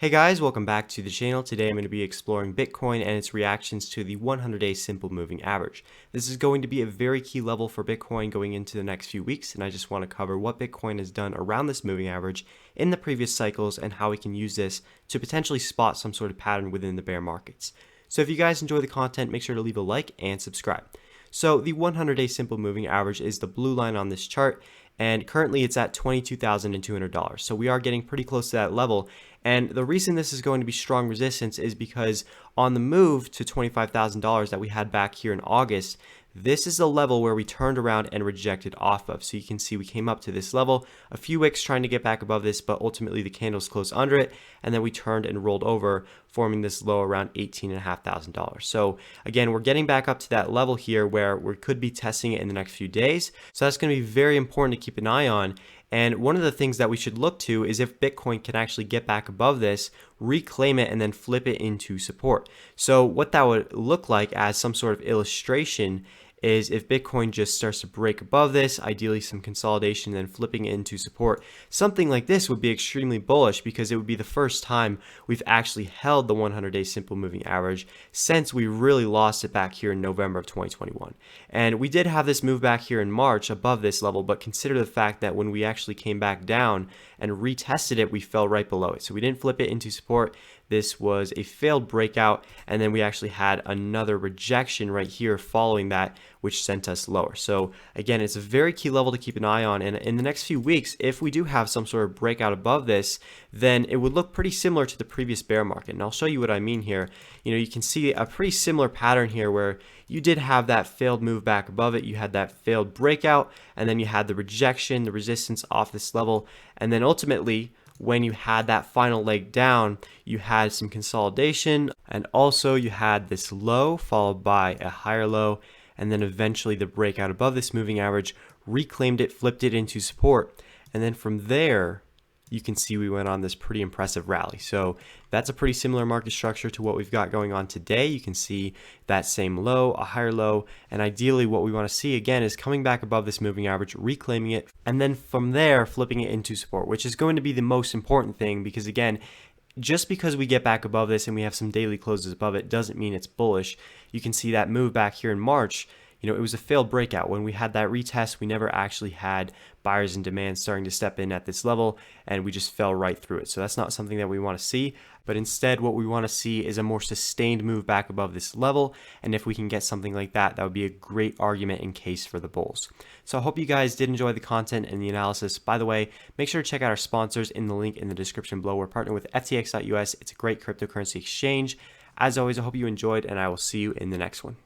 Hey guys, welcome back to the channel. Today I'm going to be exploring Bitcoin and its reactions to the 100-day simple moving average. This is going to be a very key level for Bitcoin going into the next few weeks, and I just want to cover what Bitcoin has done around this moving average in the previous cycles and how we can use this to potentially spot some sort of pattern within the bear markets. So if you guys enjoy the content, make sure to leave a like and subscribe. So the 100-day simple moving average is the blue line on this chart, and currently it's at $22,200. So we are getting pretty close to that level. And the reason this is going to be strong resistance is because on the move to $25,000 that we had back here in August, this is the level where we turned around and rejected off of. So you can see we came up to this level, a few wicks trying to get back above this, but ultimately the candles closed under it, and then we turned and rolled over, forming this low around $18,500. So again, we're getting back up to that level here where we could be testing it in the next few days. So that's going to be very important to keep an eye on. And one of the things that we should look to is if Bitcoin can actually get back above this, reclaim it, and then flip it into support. So what that would look like as some sort of illustration is if Bitcoin just starts to break above this, ideally some consolidation, then flipping it into support. Something like this would be extremely bullish because it would be the first time we've actually held the 100-day simple moving average since we really lost it back here in November of 2021. And we did have this move back here in March above this level, but consider the fact that when we actually came back down and retested it, we fell right below it. So we didn't flip it into support. This was a failed breakout, and then we actually had another rejection right here following that, which sent us lower. So again, it's a very key level to keep an eye on, and in the next few weeks, if we do have some sort of breakout above this, then it would look pretty similar to the previous bear market. And I'll show you what I mean here. You can see a pretty similar pattern here where you did have that failed move back above it, you had that failed breakout, and then you had the rejection, the resistance off this level, and then ultimately when you had that final leg down, you had some consolidation, and also you had this low followed by a higher low, and then eventually the breakout above this moving average reclaimed it, flipped it into support, and then from there you can see we went on this pretty impressive rally. So that's a pretty similar market structure to what we've got going on today. You can see that same low, a higher low, and ideally what we want to see again is coming back above this moving average, reclaiming it, and then from there flipping it into support, which is going to be the most important thing because again, just because we get back above this and we have some daily closes above it doesn't mean it's bullish. You can see that move back here in March. It was a failed breakout. When we had that retest, we never actually had buyers in demand starting to step in at this level, and we just fell right through it. So that's not something that we want to see, but instead what we want to see is a more sustained move back above this level, and if we can get something like that, that would be a great argument and case for the bulls. So I hope you guys did enjoy the content and the analysis. By the way, make sure to check out our sponsors in the link in the description below. We're partnered with FTX.us. It's a great cryptocurrency exchange. As always, I hope you enjoyed, and I will see you in the next one.